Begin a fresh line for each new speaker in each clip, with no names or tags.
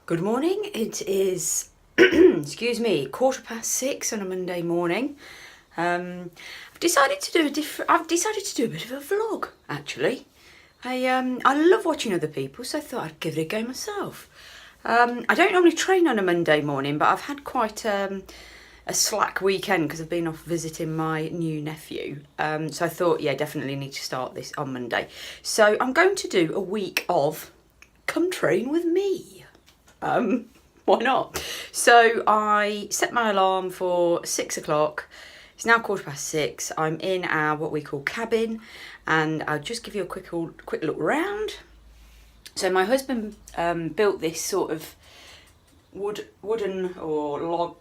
Good morning. It is, excuse me, 6:15 on a Monday morning. I've decided to do a bit of a vlog. Actually, I love watching other people, so I thought I'd give it a go myself. I don't normally train on a Monday morning, but I've had quite a slack weekend because I've been off visiting my new nephew. So I thought, yeah, definitely need to start this on Monday. So I'm going to do a week of come train with me. Why not? So I set my alarm for 6 o'clock. It's now 6:15. I'm in our what we call cabin, and I'll just give you a quick look round. So my husband built this sort of wooden or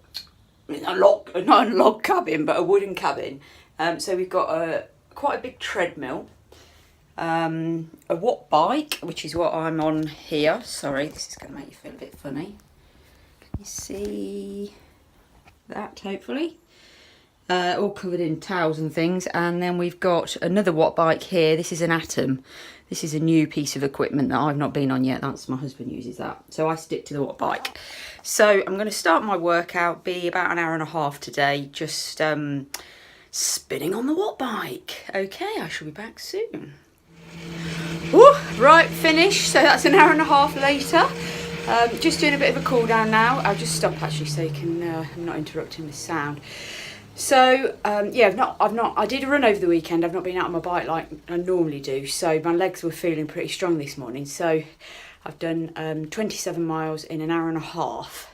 not a log cabin, but a wooden cabin. So we've got quite a big treadmill. A watt bike, which is what I'm on here. Sorry, this is going to make you feel a bit funny. Can you see that, hopefully? All covered in towels and things. And then we've got another watt bike here. This is an Atom. This is a new piece of equipment that I've not been on yet. That's my husband uses that. So I stick to the watt bike. So I'm going to start my workout, be about an hour and a half today, just spinning on the watt bike. Okay, I shall be back soon. Ooh, right, finished. So that's an hour and a half later. Just doing a bit of a cool down now. I'll just stop actually so you can I'm not interrupting the sound. So yeah, I did a run over the weekend. I've not been out on my bike like I normally do, so my legs were feeling pretty strong this morning. So I've done 27 miles in an hour and a half.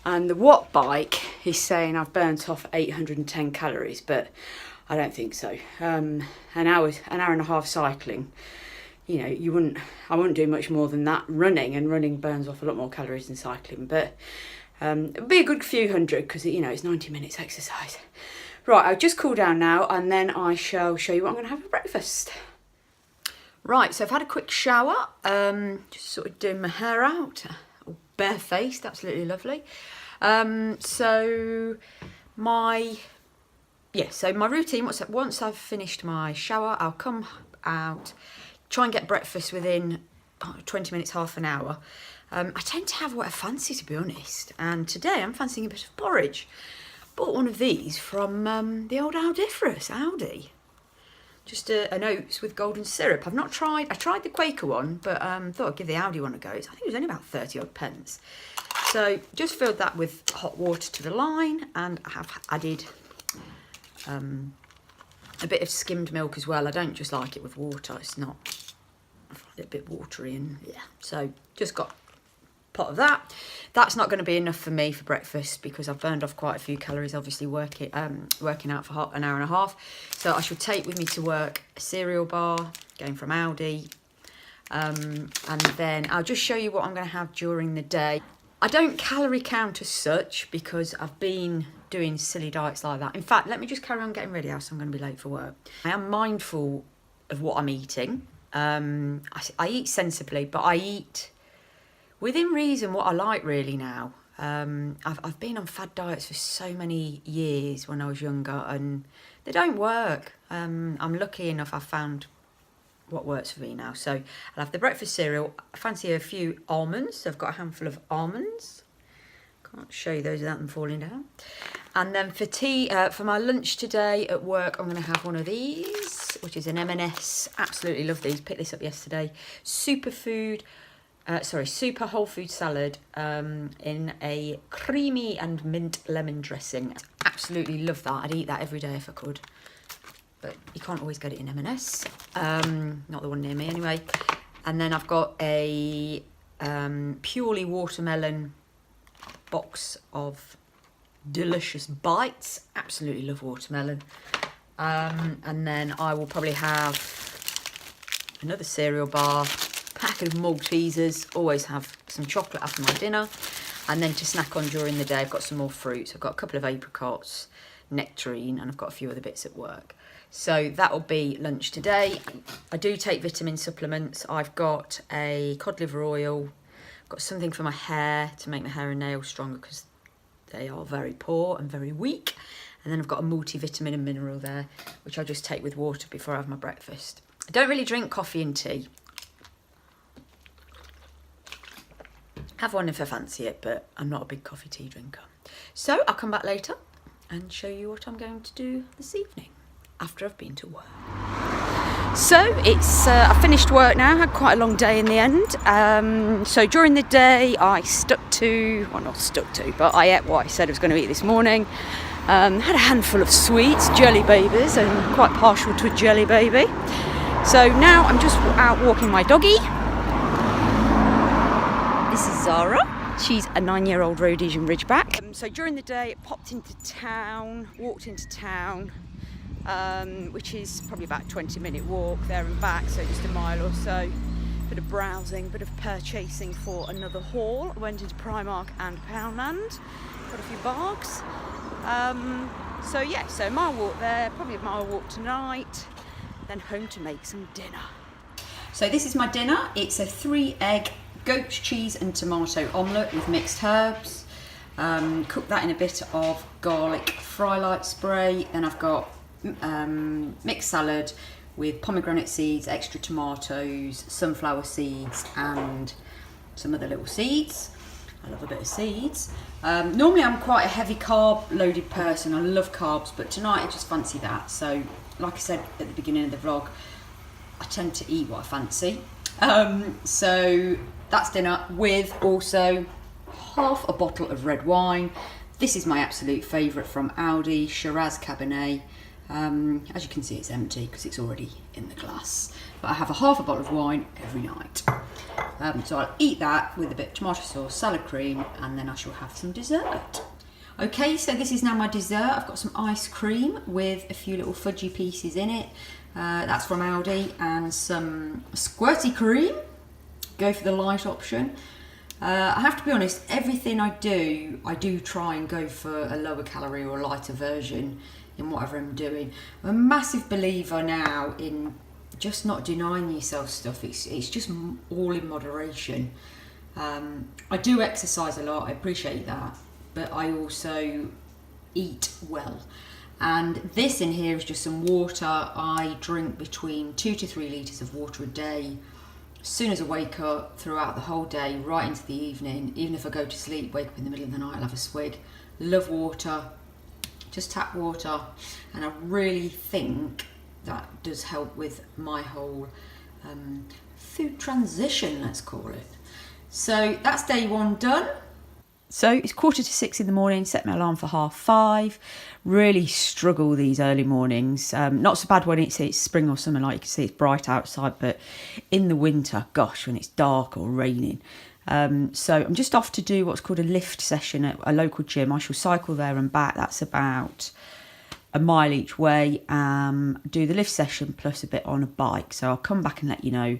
And the watt bike is saying I've burnt off 810 calories, but I don't think so. An hour and a half cycling, you know, I wouldn't do much more than that running, and running burns off a lot more calories than cycling, but it'll be a good few hundred because, you know, it's 90 minutes exercise. Right, I'll just cool down now and then I shall show you what I'm going to have for breakfast. Right, so I've had a quick shower, just sort of doing my hair out, barefaced, absolutely lovely. So my routine, once I've finished my shower, I'll come out, try and get breakfast within 20 minutes, half an hour. I tend to have what I fancy, to be honest, and today I'm fancying a bit of porridge. Bought one of these from the old Aldi. Just an oats with golden syrup. I tried the Quaker one, but thought I'd give the Aldi one a go. I think it was only about 30 odd pence. So just filled that with hot water to the line, and I have added a bit of skimmed milk as well. I don't just like it with water. I find it a bit watery, and yeah. So just got a pot of that. That's not going to be enough for me for breakfast because I've burned off quite a few calories, obviously working out for an hour and a half. So I should take with me to work a cereal bar, going from Aldi, and then I'll just show you what I'm going to have during the day. I don't calorie count as such because I've been doing silly diets like that. In fact, let me just carry on getting ready, else I'm going to be late for work. I am mindful of what I'm eating. I eat sensibly, but I eat within reason what I like really now. I've been on fad diets for so many years when I was younger, and they don't work. I'm lucky enough I've found what works for me now. So I'll have the breakfast cereal. I fancy a few almonds. So I've got a handful of almonds. Can't show you those without them falling down. And then for tea, for my lunch today at work, I'm going to have one of these, which is an M&S. Absolutely love these. Picked this up yesterday. Super whole food salad in a creamy and mint lemon dressing. Absolutely love that. I'd eat that every day if I could. But you can't always get it in M&S. Not the one near me anyway. And then I've got a purely watermelon box of delicious bites. Absolutely love watermelon. And then I will probably have another cereal bar, packet of Maltesers, always have some chocolate after my dinner. And then to snack on during the day, I've got some more fruits. I've got a couple of apricots, nectarine, and I've got a few other bits at work. So that'll be lunch today. I do take vitamin supplements. I've got a cod liver oil, I've got something for my hair to make my hair and nails stronger because they are very poor and very weak. And then I've got a multivitamin and mineral there, which I just take with water before I have my breakfast. I don't really drink coffee and tea. Have one if I fancy it, but I'm not a big coffee tea drinker. So I'll come back later and show you what I'm going to do this evening after I've been to work. So it's I finished work now. Had quite a long day in the end. So during the day I but I ate what I said I was going to eat this morning. Had a handful of sweets, jelly babies, and I'm quite partial to a jelly baby. So now I'm just out walking my doggy. This is Zara. She's a 9-year-old Rhodesian Ridgeback. So during the day, I walked into town, which is probably about a 20-minute walk there and back, so just a mile or so. Bit of browsing, bit of purchasing for another haul. I went into Primark and Poundland, got a few bags. So a mile walk there, probably a mile walk tonight, then home to make some dinner. So this is my dinner. It's a 3-egg goat cheese and tomato omelette with mixed herbs. Cook that in a bit of garlic fry light spray. Then I've got mixed salad with pomegranate seeds, extra tomatoes, sunflower seeds and some other little seeds. I love a bit of seeds. Normally I'm quite a heavy carb loaded person. I love carbs, but tonight I just fancy that. So like I said at the beginning of the vlog, I tend to eat what I fancy. So that's dinner with also half a bottle of red wine. This is my absolute favourite from Aldi, Shiraz Cabernet. As you can see, it's empty because it's already in the glass. But I have a half a bottle of wine every night. So I'll eat that with a bit of tomato sauce, salad cream, and then I shall have some dessert. Okay, so this is now my dessert. I've got some ice cream with a few little fudgy pieces in it. That's from Aldi, and some squirty cream. Go for the light option. I have to be honest, everything I do try and go for a lower calorie or a lighter version in whatever I'm doing. I'm a massive believer now in just not denying yourself stuff. It's just all in moderation. I do exercise a lot, I appreciate that, but I also eat well. And this in here is just some water. I drink between 2 to 3 litres of water a day. As soon as I wake up, throughout the whole day, right into the evening, even if I go to sleep, wake up in the middle of the night, I'll have a swig. Love water, just tap water, and I really think that does help with my whole food transition, let's call it. So that's day one done. So it's 4:45 in the morning, set my alarm for 5:30. Really struggle these early mornings. Not so bad when it's spring or summer, like you can see it's bright outside, but in the winter, gosh, when it's dark or raining. So I'm just off to do what's called a lift session at a local gym. I shall cycle there and back. That's about a mile each way. Do the lift session plus a bit on a bike. So I'll come back and let you know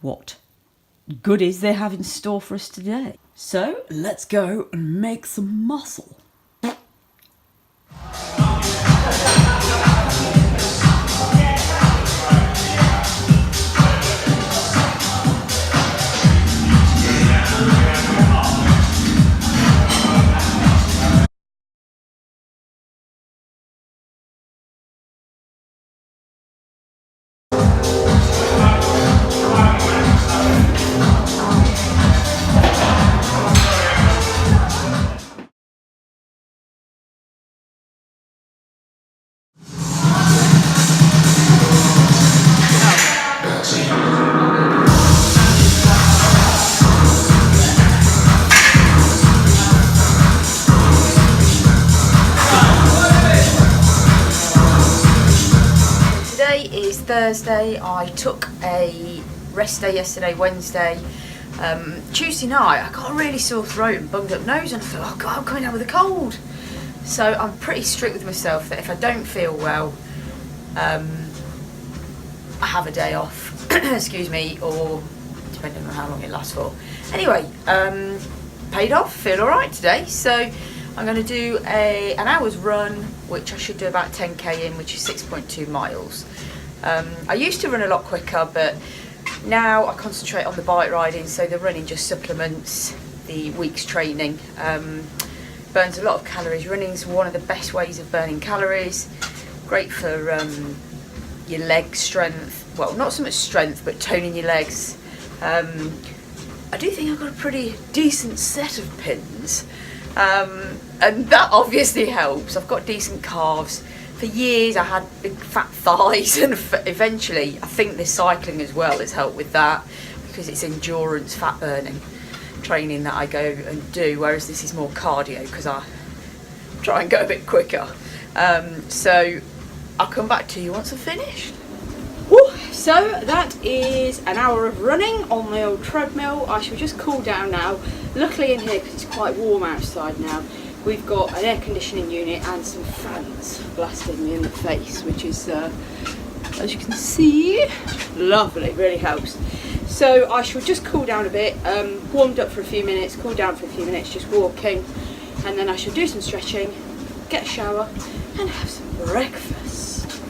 what goodies they have in store for us today. So let's go and make some muscle. Thursday, I took a rest day yesterday, Wednesday. Tuesday night, I got a really sore throat and bunged up nose, and I thought, oh God, I'm coming down with a cold. So I'm pretty strict with myself that if I don't feel well, I have a day off, excuse me, or depending on how long it lasts for. Anyway, paid off, feel alright today. So I'm going to do an hour's run, which I should do about 10k in, which is 6.2 miles. I used to run a lot quicker, but now I concentrate on the bike riding, so the running just supplements the week's training. Burns a lot of calories. Running's one of the best ways of burning calories. Great for your leg strength. Well, not so much strength, but toning your legs. I do think I've got a pretty decent set of pins, and that obviously helps. I've got decent calves. For years I had big fat thighs, and eventually I think this cycling as well has helped with that, because it's endurance fat burning training that I go and do, whereas this is more cardio because I try and go a bit quicker. So I'll come back to you once I've finished. Woo. So that is an hour of running on the old treadmill. I shall just cool down now. Luckily in here, because it's quite warm outside now, we've got an air conditioning unit and some fans blasting me in the face, which is, as you can see, lovely, really helps. So I shall just cool down a bit, warmed up for a few minutes, cool down for a few minutes, just walking, and then I shall do some stretching, get a shower, and have some breakfast.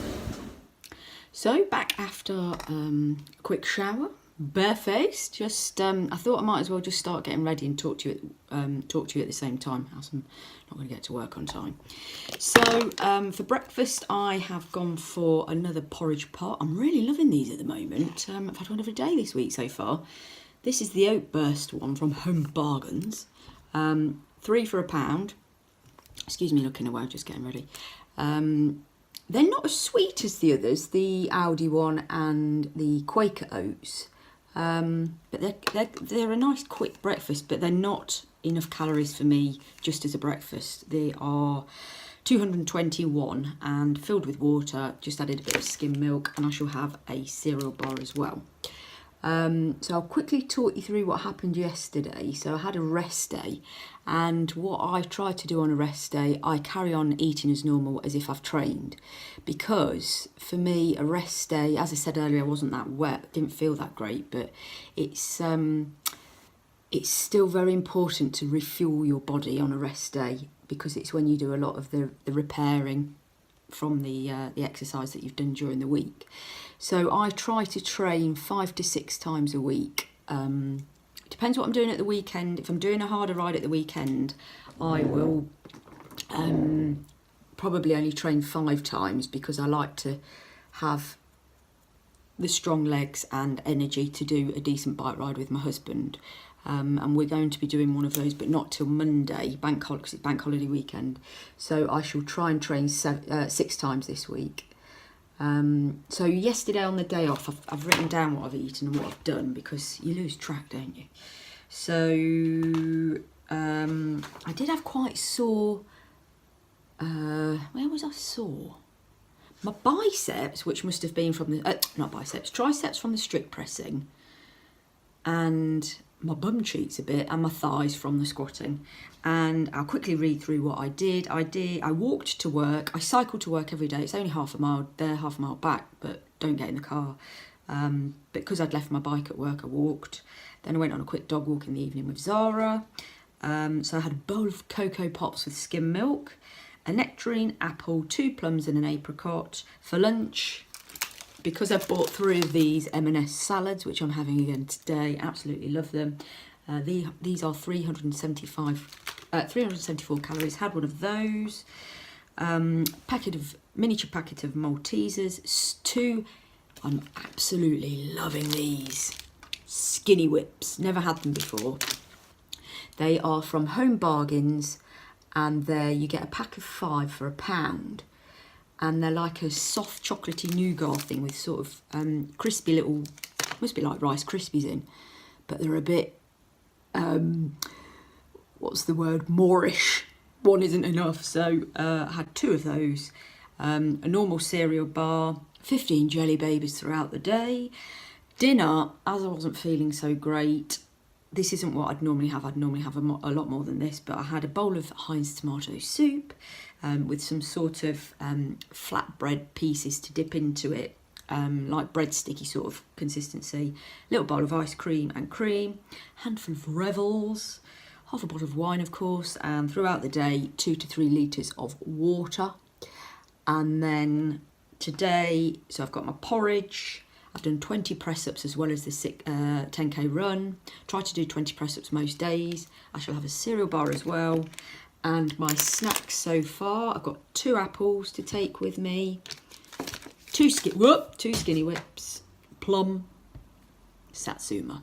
So back after a quick shower, barefaced. Just I thought I might as well just start getting ready and talk to you at the same time, as I'm not going to get to work on time. So for breakfast, I have gone for another porridge pot. I'm really loving these at the moment. I've had one every day this week so far. This is the oat burst one from Home Bargains. 3 for £1. Excuse me, looking away, just getting ready. They're not as sweet as the others, the Aldi one and the Quaker Oats. But they're a nice quick breakfast, but they're not enough calories for me just as a breakfast. They are 221 and filled with water, just added a bit of skim milk, and I shall have a cereal bar as well. So I'll quickly talk you through what happened yesterday. So I had a rest day, and what I try to do on a rest day, I carry on eating as normal as if I've trained, because for me a rest day, as I said earlier, I wasn't that wet, didn't feel that great, but it's still very important to refuel your body on a rest day, because it's when you do a lot of the repairing from the exercise that you've done during the week. So I try to train 5 to 6 times a week. Depends what I'm doing at the weekend. If I'm doing a harder ride at the weekend, I will probably only train 5 times, because I like to have the strong legs and energy to do a decent bike ride with my husband. And we're going to be doing one of those, but not till Monday, because it's bank holiday weekend. So I shall try and train 6 times this week. So yesterday on the day off, I've written down what I've eaten and what I've done, because you lose track, don't you? So I did have quite sore, where was I sore? My biceps, which must have been from the, triceps from the strict pressing, and my bum cheeks a bit, and my thighs from the squatting. And I'll quickly read through what I did. I walked to work. I cycle to work every day. It's only half a mile there, half a mile back, but don't get in the car. Because I'd left my bike at work, I walked. Then I went on a quick dog walk in the evening with Zara. So I had a bowl of Cocoa Pops with skim milk, a nectarine, apple, 2 plums and an apricot. For lunch, because I've bought 3 of these M&S salads, which I'm having again today, absolutely love them. These are 374 calories. Had one of those. Miniature packet of Maltesers. 2. I'm absolutely loving these Skinny Whips. Never had them before. They are from Home Bargains, and you get a pack of 5 for £1. And they're like a soft chocolatey nougat thing with sort of crispy little, must be like Rice Krispies in, but they're a bit, what's the word, moreish. One isn't enough, so I had 2 of those. A normal cereal bar, 15 jelly babies throughout the day. Dinner, as I wasn't feeling so great, this isn't what I'd normally have. I'd normally have a lot more than this, but I had a bowl of Heinz tomato soup with some sort of flatbread pieces to dip into it, like breadsticky sort of consistency. Little bowl of ice cream and cream, handful of Revels, half a bottle of wine, of course, and throughout the day, 2 to 3 litres of water. And then today, so I've got my porridge. I've done 20 press-ups as well as the 10k run. Try to do 20 press-ups most days. I shall have a cereal bar as well. And my snacks so far, I've got 2 apples to take with me, 2 Skinny Whips, plum, Satsuma.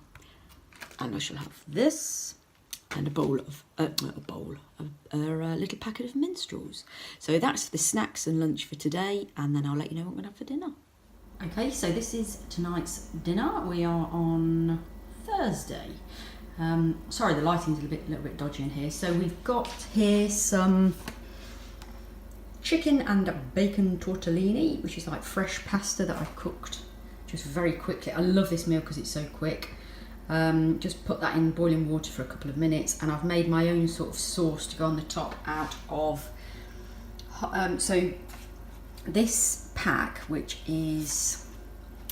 And I shall have this and a bowl of, a little packet of minstrels. So that's the snacks and lunch for today, and then I'll let you know what I'm going to have for dinner. Okay, so this is tonight's dinner. We are on Thursday. Sorry, the lighting's a little bit dodgy in here. So we've got here some chicken and bacon tortellini, which is like fresh pasta that I've cooked just very quickly. I love this meal because it's so quick. Just put that in boiling water for a couple of minutes, and I've made my own sort of sauce to go on the top out of so this pack, which is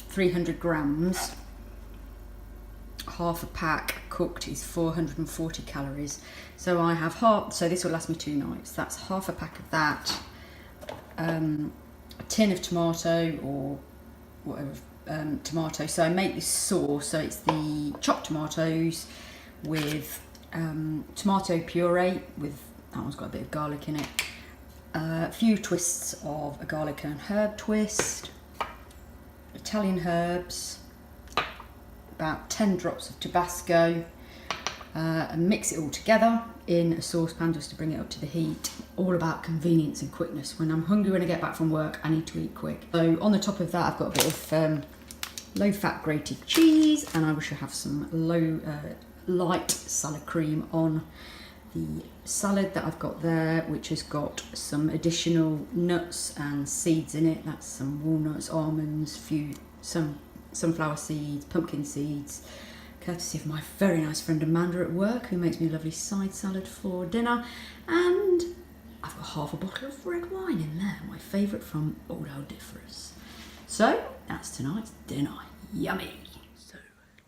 300 grams, half a pack cooked is 440 calories. So I have half, so this will last me 2 nights. That's half a pack of that, a tin of tomato or whatever, tomato. So I make this sauce, so it's the chopped tomatoes with tomato puree, with, that one's got a bit of garlic in it, a few twists of a garlic and herb twist, Italian herbs, about 10 drops of Tabasco, and mix it all together in a saucepan just to bring it up to the heat. All about convenience and quickness. When I'm hungry, when I get back from work, I need to eat quick. So on the top of that, I've got a bit of low-fat grated cheese, and I wish I have some light salad cream on the salad that I've got there, which has got some additional nuts and seeds in it. That's some walnuts, almonds, some sunflower seeds, pumpkin seeds, courtesy of my very nice friend Amanda at work, who makes me a lovely side salad for dinner. And I've got half a bottle of red wine in there, my favourite from Old Odoriferous. So that's tonight's dinner. Yummy. So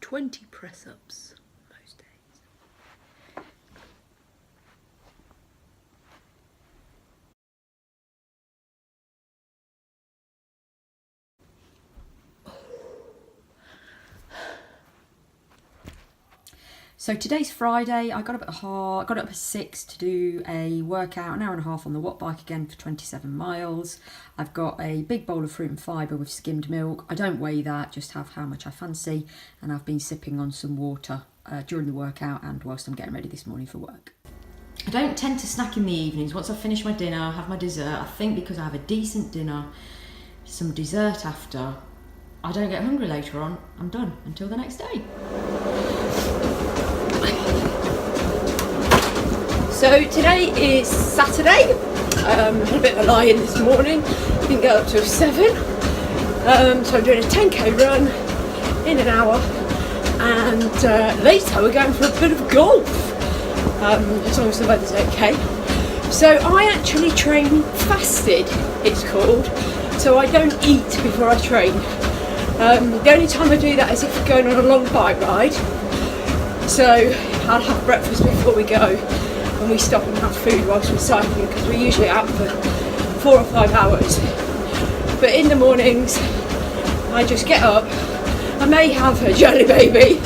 20 press-ups most days. So today's Friday. I got up at 6 to do a workout, an hour and a half on the watt bike again for 27 miles. I've got a big bowl of fruit and fibre with skimmed milk. I don't weigh that, just have how much I fancy. And I've been sipping on some water during the workout and whilst I'm getting ready this morning for work. I don't tend to snack in the evenings. Once I've finished my dinner, I have my dessert. I think because I have a decent dinner, some dessert after, I don't get hungry later on. I'm done until the next day. So today is Saturday. Had a bit of a lie-in this morning. Didn't get up till 7. So I'm doing a 10k run in an hour, and later we're going for a bit of golf. As long as the weather's okay. So I actually train fasted, it's called. So I don't eat before I train. The only time I do that is if we're going on a long bike ride. So I'll have breakfast before we go, and we stop and have food whilst we're cycling, because we're usually out for 4 or 5 hours. But in the mornings, I just get up. I may have a jelly baby,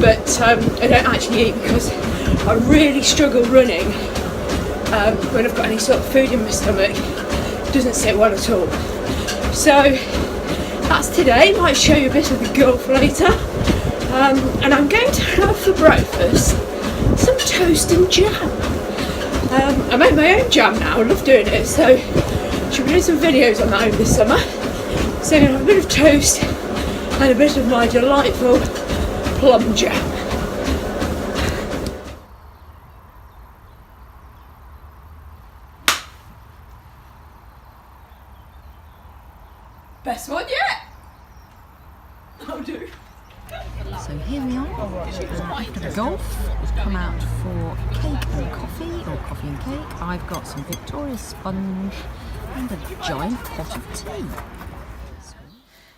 but I don't actually eat because I really struggle running when I've got any sort of food in my stomach. It doesn't sit well at all. So that's today. Might show you a bit of the golf later. And I'm going to have for breakfast some toast and jam. I make my own jam now. I love doing it. So should be doing some videos on that over the summer. So I'm going to have a bit of toast and a bit of my delightful plum jam. Best one yet? I'll do.
So here we are, after the golf, we've come out for cake and coffee, or coffee and cake. I've got some Victoria sponge and a giant pot of tea.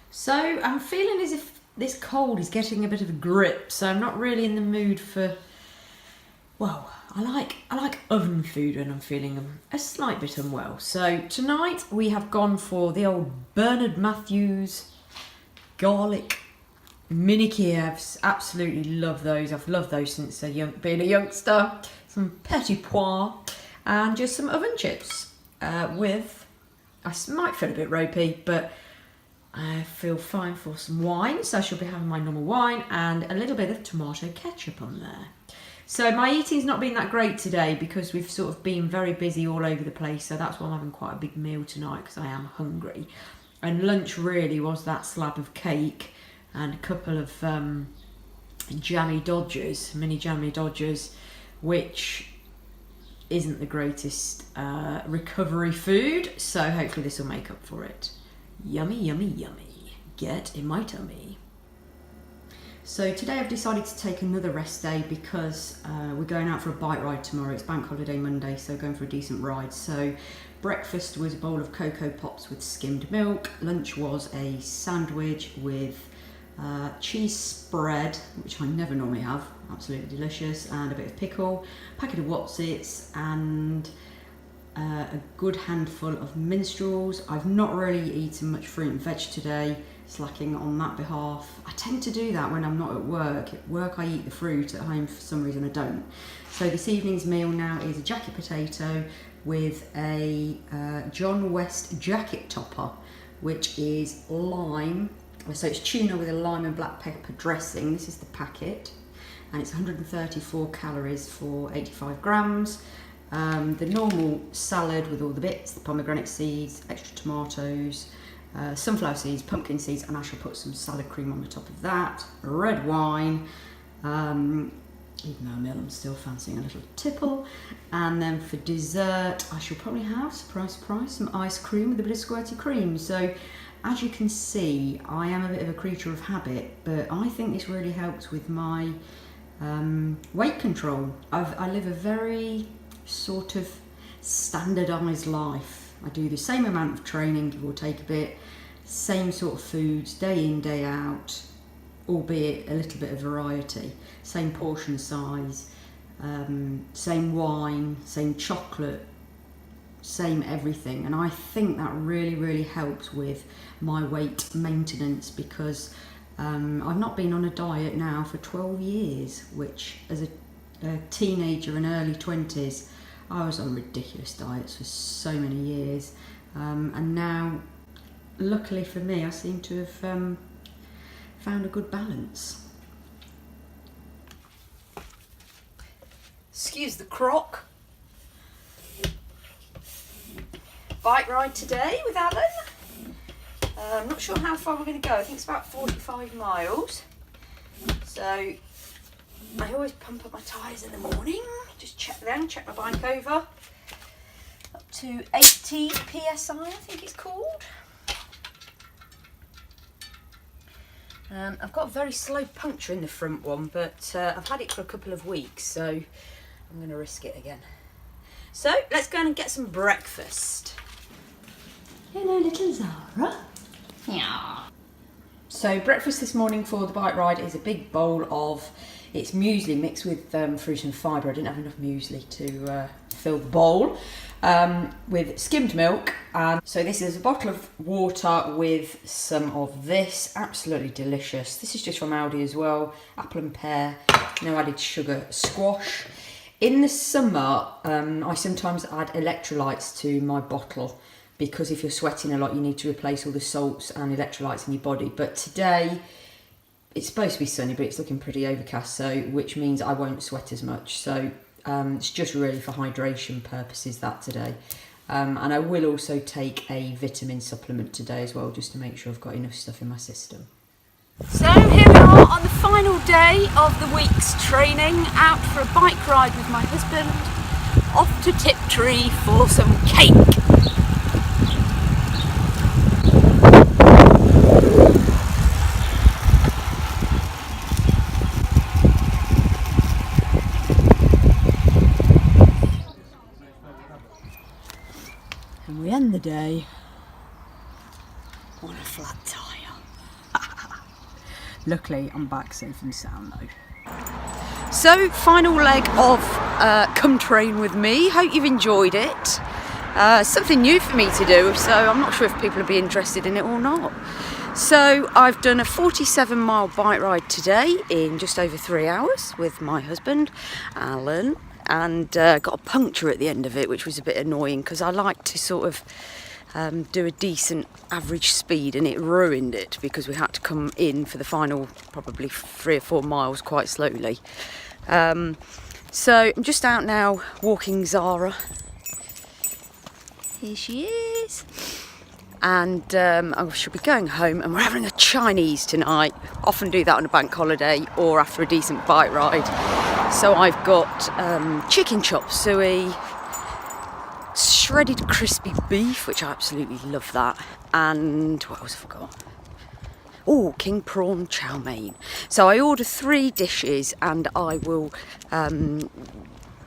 So I'm feeling as if this cold is getting a bit of a grip, so I'm not really in the mood for, well, I like oven food when I'm feeling a slight bit unwell. So tonight we have gone for the old Bernard Matthews garlic mini Kievs. Absolutely love those. I've loved those since being a youngster. Some petit pois and just some oven chips with, I might feel a bit ropey, but
I feel fine for some wine, so I shall be having my normal wine and a little bit of tomato ketchup on there. So my eating's not been that great today because we've sort of been very busy all over the place, so that's why I'm having quite a big meal tonight because I am hungry. And lunch really was that slab of cake and a couple of jammy dodgers, mini jammy dodgers, which isn't the greatest recovery food, so hopefully this will make up for it. Yummy, yummy, yummy. Get in my tummy. So today I've decided to take another rest day because we're going out for a bike ride tomorrow. It's Bank Holiday Monday, so going for a decent ride. So breakfast was a bowl of Cocoa Pops with skimmed milk. Lunch was a sandwich with cheese spread, which I never normally have, absolutely delicious, and a bit of pickle, packet of Wotsits, and a good handful of minstrels. I've not really eaten much fruit and veg today, slacking on that behalf. I tend to do that when I'm not at work. At work I eat the fruit, at home for some reason I don't. So this evening's meal now is a jacket potato with a John West jacket topper, which is lime. So it's tuna with a lime and black pepper dressing. This is the packet, and it's 134 calories for 85 grams. The normal salad with all the bits, the pomegranate seeds, extra tomatoes, sunflower seeds, pumpkin seeds, and I shall put some salad cream on the top of that. Red wine, even though I'm still fancying a little tipple. And then for dessert, I shall probably have, surprise, surprise, some ice cream with a bit of squirty cream. So as you can see, I am a bit of a creature of habit, but I think this really helps with my weight control. I live a very sort of standardised life. I do the same amount of training, give or take a bit, same sort of foods, day in, day out, albeit a little bit of variety, same portion size, same wine, same chocolate, same everything. And I think that really, really helps with my weight maintenance because I've not been on a diet now for 12 years, which as a teenager and early 20s, I was on ridiculous diets for so many years, and now, luckily for me, I seem to have found a good balance. Excuse the crock. Bike ride today with Alan. I'm not sure how far we're going to go. I think it's about 45 miles. So I always pump up my tyres in the morning. Just check them, check my bike over. Up to 80 PSI, I think it's called. I've got a very slow puncture in the front one, but I've had it for a couple of weeks, so I'm going to risk it again. So let's go and get some breakfast. Hello, little Zara. Yeah. So breakfast this morning for the bike ride is a big bowl of, it's muesli mixed with fruit and fibre. I didn't have enough muesli to fill the bowl, with skimmed milk. So this is a bottle of water with some of this, absolutely delicious. This is just from Aldi as well, apple and pear, no added sugar, squash. In the summer, I sometimes add electrolytes to my bottle because if you're sweating a lot, you need to replace all the salts and electrolytes in your body. But today, it's supposed to be sunny, but it's looking pretty overcast, so which means I won't sweat as much. So it's just really for hydration purposes that today. And I will also take a vitamin supplement today as well, just to make sure I've got enough stuff in my system. So here we are on the final day of the week's training, out for a bike ride with my husband, off to Tiptree for some cake. And we end the day on a flat tyre. Luckily, I'm back safe and sound though. So, final leg of Come Train With Me. Hope you've enjoyed it. Something new for me to do, so I'm not sure if people will be interested in it or not. So, I've done a 47-mile bike ride today in just over 3 hours with my husband, Alan, and got a puncture at the end of it, which was a bit annoying because I like to sort of
do a decent average speed, and it ruined it because we had to come in for the final probably 3 or 4 miles quite slowly. So I'm just out now walking Zara. Here she is. And I should be going home, and we're having a Chinese tonight. Often do that on a bank holiday or after a decent bike ride. So I've got chicken chop suey, shredded crispy beef, which I absolutely love that, and what else have I got? Oh, king prawn chow mein. So I order 3 dishes, and I will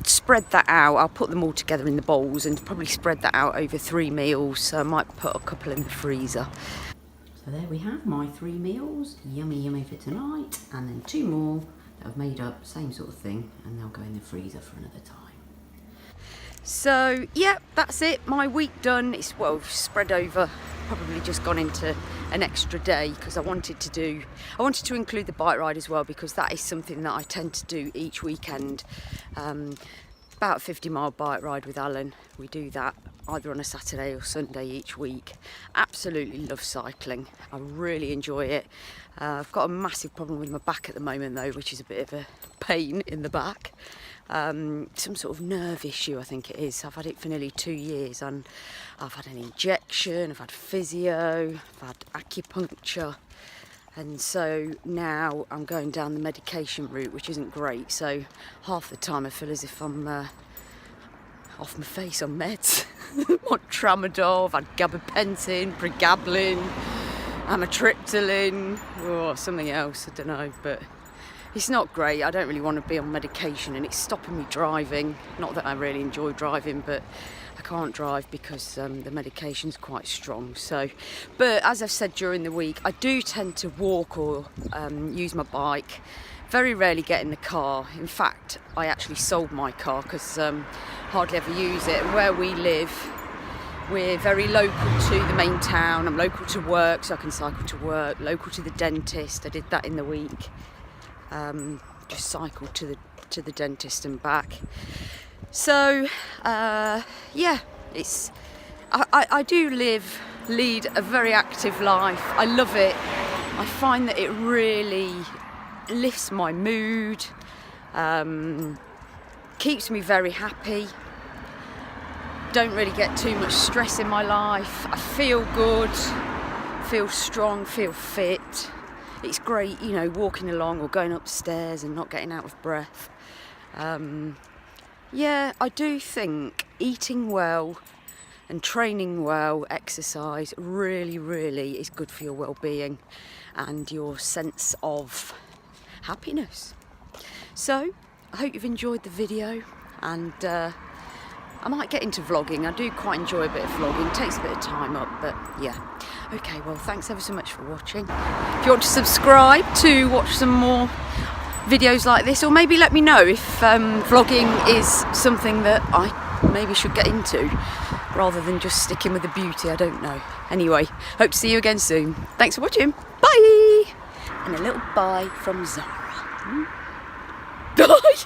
spread that out. I'll put them all together in the bowls and probably spread that out over 3 meals. So I might put a couple in the freezer. So there we have my 3 meals. Yummy, yummy for tonight. And then 2 more that I've made up, same sort of thing, and they'll go in the freezer for another time. So yeah, that's it. My week done. It's well spread over. Probably just gone into an extra day because I wanted to include the bike ride as well, because that is something that I tend to do each weekend. About a 50-mile bike ride with Alan. We do that either on a Saturday or Sunday each week. Absolutely love cycling. I really enjoy it. I've got a massive problem with my back at the moment though, which is a bit of a pain in the back. Some sort of nerve issue, I think it is. I've had it for nearly 2 years, and I've had an injection, I've had physio, I've had acupuncture, and so now I'm going down the medication route, which isn't great. So half the time I feel as if I'm off my face on meds. On tramadol, I've had gabapentin, pregabalin, amitriptyline, or something else, I don't know, but it's not great. I don't really want to be on medication, and it's stopping me driving. Not that I really enjoy driving, but I can't drive because the medication's quite strong. So, but as I've said during the week, I do tend to walk or use my bike. Very rarely get in the car. In fact, I actually sold my car because hardly ever use it. And where we live, we're very local to the main town. I'm local to work, so I can cycle to work. Local to the dentist. I did that in the week. Just cycled to the dentist and back. So yeah, I do lead a very active life. I love it. I find that it really lifts my mood, keeps me very happy. Don't really get too much stress in my life. I feel good, feel strong, feel fit. It's great, you know, walking along or going upstairs and not getting out of breath. Yeah, I do think eating well and training well, exercise, really, really is good for your well-being and your sense of happiness. So, I hope you've enjoyed the video, and I might get into vlogging. I do quite enjoy a bit of vlogging. It takes a bit of time up, but yeah. Okay, well, thanks ever so much for watching. If you want to subscribe to watch some more videos like this, or maybe let me know if vlogging is something that I maybe should get into, rather than just sticking with the beauty, I don't know. Anyway, hope to see you again soon. Thanks for watching. Bye! And a little bye from Zara. Bye!